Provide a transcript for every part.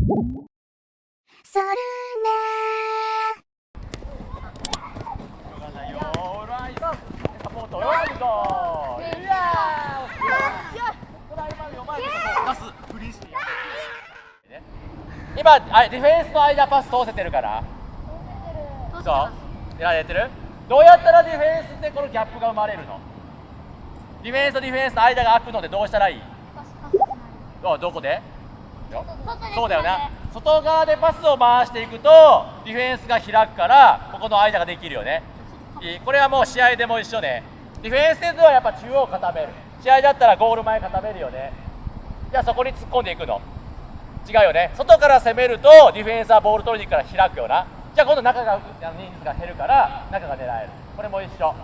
それねサポートよくぞいやパスフリーして今ディフェンスの間パス通せてるからそうやれてるどうやったらディフェンスってこのギャップが生まれるのディフェンスとディフェンスの間が空くのでどうしたらいいどこでそうだよね外側でパスを回していくとディフェンスが開くからここの間ができるよねこれはもう試合でも一緒でディフェンスではやっぱ中央を固める試合だったらゴール前固めるよねじゃあそこに突っ込んでいくの違うよね外から攻めるとディフェンスはボール取りに行くから開くよなじゃあ今度中が人数が減るから中が狙えるこれも一緒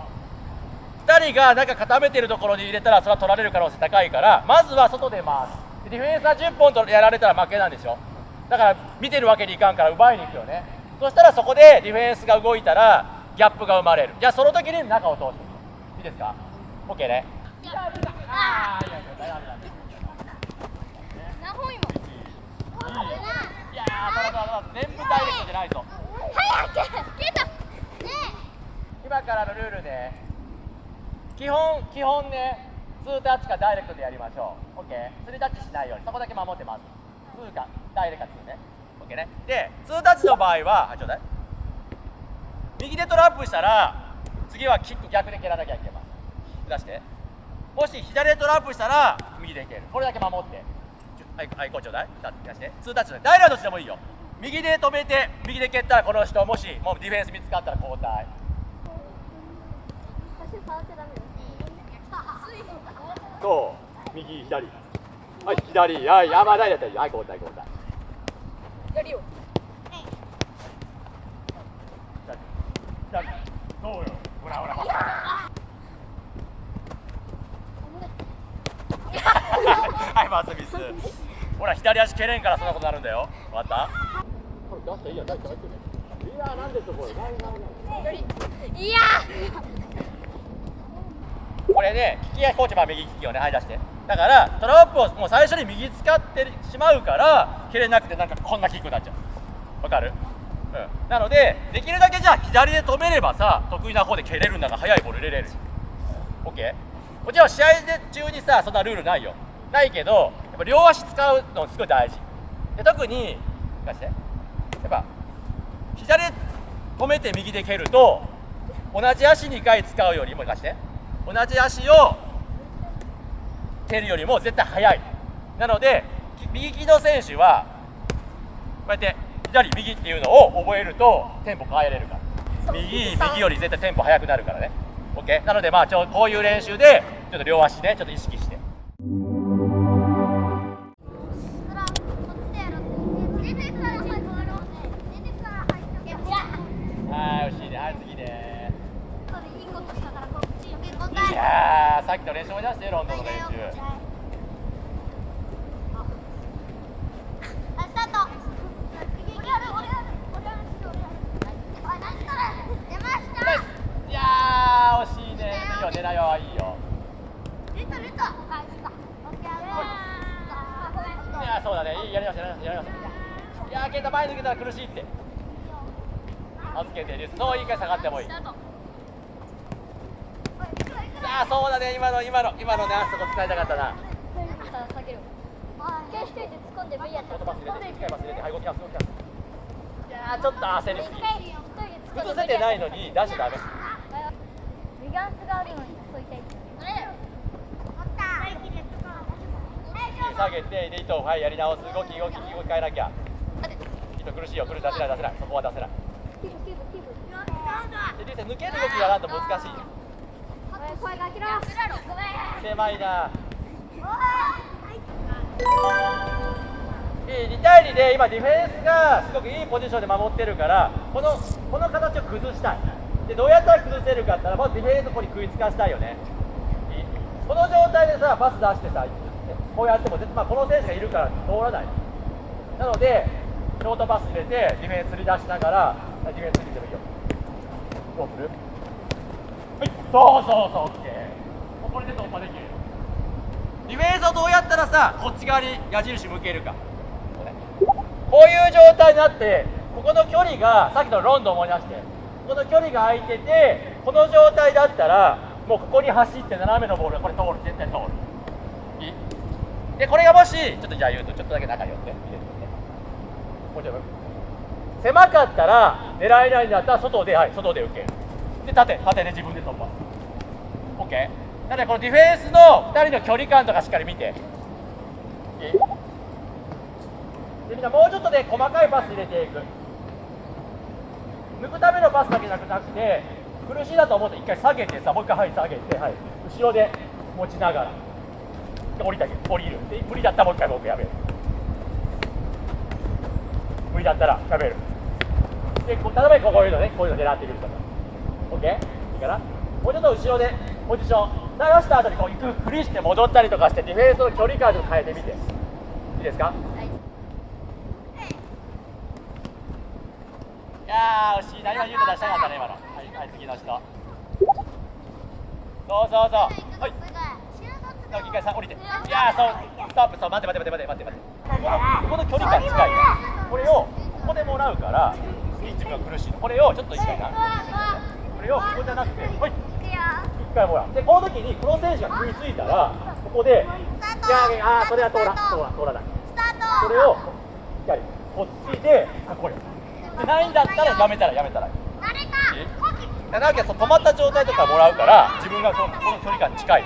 2人が中固めてるところに入れたらそれは取られる可能性高いからまずは外で回すディフェンスは10本とやられたら負けなんでしょだから見てるわけにいかんから奪いに行くよねそしたらそこでディフェンスが動いたらギャップが生まれるじゃあその時に中を通していいですか OK ねああいや何本今いやー全部ダイレクトじゃないぞ早く消えたね今からのルールで基本ね2タッチかダイレクトでやりましょう OK3 タッチしないようにそこだけ守ってます2かダイレクトね OK ねで2タッチの場合はちょうだい右でトラップしたら次はキック逆で蹴らなきゃいけません出してもし左でトラップしたら右で蹴るこれだけ守ってはいこうちょうだい出して2タッチでダイレクトどっちでもいいよ右で止めて右で蹴ったらこの人もしもうディフェンス見つかったら交代そう右左はい左はいあまあ大丈夫はい交代やるよそうよほらはいマスミスほら左足蹴れんからそんなことになるんだよ分かったこれ出したらいいや出したらいいやなんでしょこれいやこれね利きやコーチは右利きをねはい出してだからトラップをもう最初に右使ってしまうから蹴れなくてなんかこんなキックになっちゃうわかるなのでできるだけじゃあ左で止めればさ得意な方で蹴れるんだから速いボール入れれる OK こっちは試合中にさそんなルールないよないけどやっぱ両足使うのすごい大事で特にやっぱ左で止めて右で蹴ると同じ足2回使うよりも同じ足を蹴るよりも絶対速いなので右利きの選手はこうやって左右っていうのを覚えるとテンポ変えれるから右より絶対テンポ速くなるからね OK なのでまあこういう練習でちょっと両足ねちょっと意識してはい惜しいねはい次ねいやーさっきの練習も出してロンドンの練習いやー惜しいねいいよ狙いはいいよいやそうだねいいやり直せいやーケンタ前抜けたら苦しいって預けてですそういい回下がってもいいさあそうだね今のねあそこ使いたかったないやーちょっと焦りすぎ崩せてないのに出しちゃダメ下げてで糸をはいやり直す動き変えなきゃ糸苦しいよ出せないそこは出せないで抜ける動きがなんと難しいよ狭いな2対2で今ディフェンスがすごくいいポジションで守ってるからこの形を崩したいでどうやったら崩せるかって言ったらまずディフェンスここに食いつかしたいよねこの状態でさパス出してさこうやってもまあ、この選手がいるから通らないなのでショートパス入れてディフェンス釣り出しながらディフェンス釣りでもいいよどうするはいそう OK これで突破できるディフェンスをどうやったらさこっち側に矢印向けるかこういう状態になって、ここの距離がさっきのロンドン思い出して、この距離が空いてて、この状態だったらもうここに走って斜めのボールがこれ通る、絶対通る。いいで、これがもしちょっとじゃあ言うとちょっとだけ中に寄って入れてみて、もうちょっと狭かったら狙えないんだったら外で、はい、外で受ける。で縦で自分で突破。 OK。 なのでこのディフェンスの2人の距離感とかしっかり見ていい。でみんなもうちょっとで細かいパス入れていく。抜くためのパスだけじゃなくて、苦しいなと思って一回下げてさ、もう一回はい下げて、はい、後ろで持ちながらで降りる。で無理だったらもう一回僕やめる。無理だったらやめる。で例えばこういうのね、こういうの狙ってくるとか OK。 いいかな。もうちょっと後ろでポジション流した後にこう行くふりして戻ったりとかして、ディフェンスの距離感を変えてみていいですか。はい、いやー惜しい。何も言うと出したかったね今の。はい、はい、次の人。そうそうそう、はい、一回さ降りて、いやーそうストップ、そう待って、ここの距離感近い。これをここでもらうから自分が苦しいの。これをちょっと一回な、これをここじゃなくて、はい、一回もらう。でこの時にこの選手が食いついたらここで、いやそれは通らない。それをしっかりこっちでこれでないんだったらやめたらいい。なわけ止まった状態とかもらうから、自分がこの距離感近い、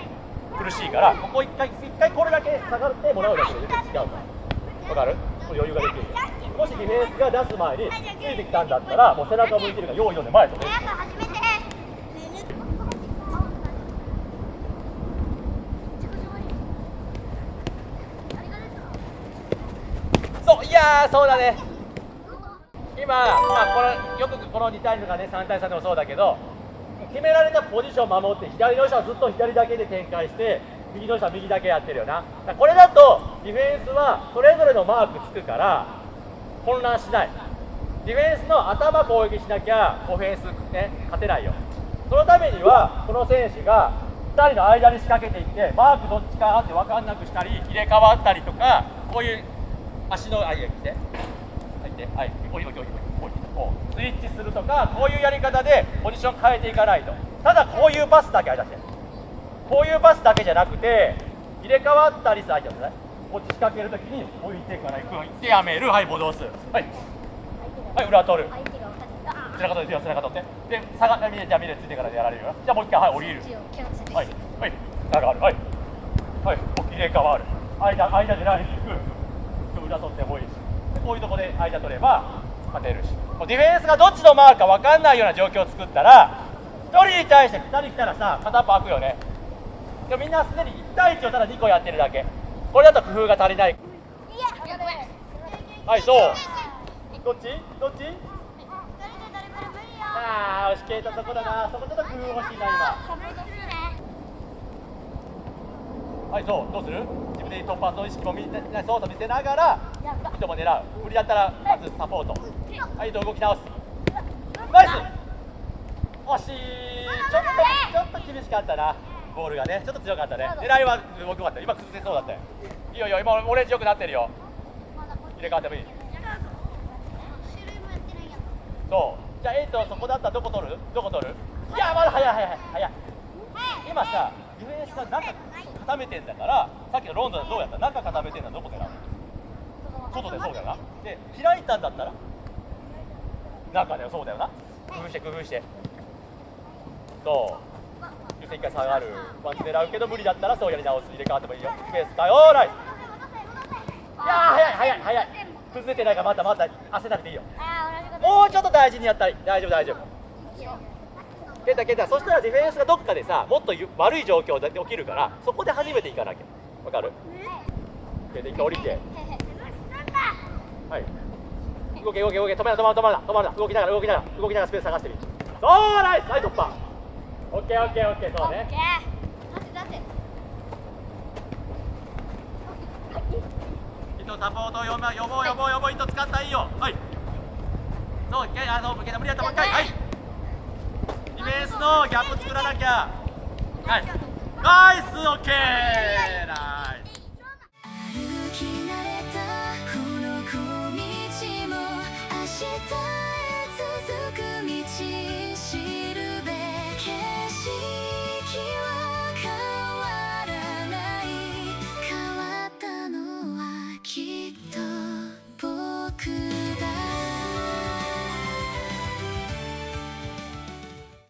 苦しいから、ここ一回これだけ下がってもらうだけで全然違うから。分かる？これ余裕ができる。もしディフェンスが出す前についてきたんだったら、もう背中を向いてるから用意読んで前とね。そう、いやーそうだね。今、よくこの2対2とかね、3対3でもそうだけど、決められたポジションを守って、左の人はずっと左だけで展開して、右の人は右だけやってるよな。これだとディフェンスはそれぞれのマークつくから混乱しない。ディフェンスの頭攻撃しなきゃオフェンス、ね、勝てないよ。そのためにはこの選手が2人の間に仕掛けていって、マークどっちかって分かんなくしたり入れ替わったりとか、こういう足の間に来て、はい、こうスイッチするとか、こういうやり方でポジション変えていかないと。ただこういうパスだけ出して、こういうパスだけじゃなくて入れ替わったりさ、こっち仕掛けるときに置いてから行ってやめる、はい、戻す、はい、はい、裏取る、背中取って、背中取って、で下がってじゃあ見れついてからでやられるよ。じゃあもう一回、はい、降りる、はい、はい、下がる、はい、はい、入れ替わる、間でラインに行く、裏取ってもいいし、こういうところで間取れば勝てるし、ディフェンスがどっちのマークか分かんないような状況を作ったら、1人に対して2人来たらさ、片っぽ開くよね。でもみんなすでに1対1をただ2個やってるだけ。これだと工夫が足りない。はい、そう。どっち？ああ、押し消えたとこだな。そこちょっと工夫欲しいな、今。はい、そう、どうする？自分で突破の意識も見せながら、人も狙う。無理だったら、まずサポート。はい、動き直す。ナイス！惜しい。ちょっと厳しかったな。ボールがね、ちょっと強かったね。狙いは動きよかった。今崩せそうだったよ。いいよ、今オレンジ良くなってるよ。入れ替わってもいい。そう。じゃあ8そこだったらどこ取る？いや、まだ早い。今さ、ディフェンスが中固めてんだから、さっきのロンドンでどうやった？中固めてんのはどこ狙う？外でそうだよな。で、開いたんだったら中でそうだよな。工夫して。そう。一回下がる、ワンツ狙うけど無理だったらそうやり直す、入れ替わってもいいよ。スペースかよ、ナイス。いやー早い。崩れてないからまた焦らなくていいよ。もうちょっと大事にやったり、大丈夫。ケンタ、そしたらディフェンスがどっかでさ、もっと悪い状況で起きるから、そこで初めていかなきゃ。わかる？ケンタ一回降りて。はい。動け、止まるな。動きながらスペース探してみる。そう、ナイス、はい、突破。オッケー、そうね。糸サポートを呼ぼう、糸使ったらいいよ。はい。そう、無理だったらもう一回。はい。ディフェンスのギャップ作らなきゃ。ナイス、オッケー。ナイス。づく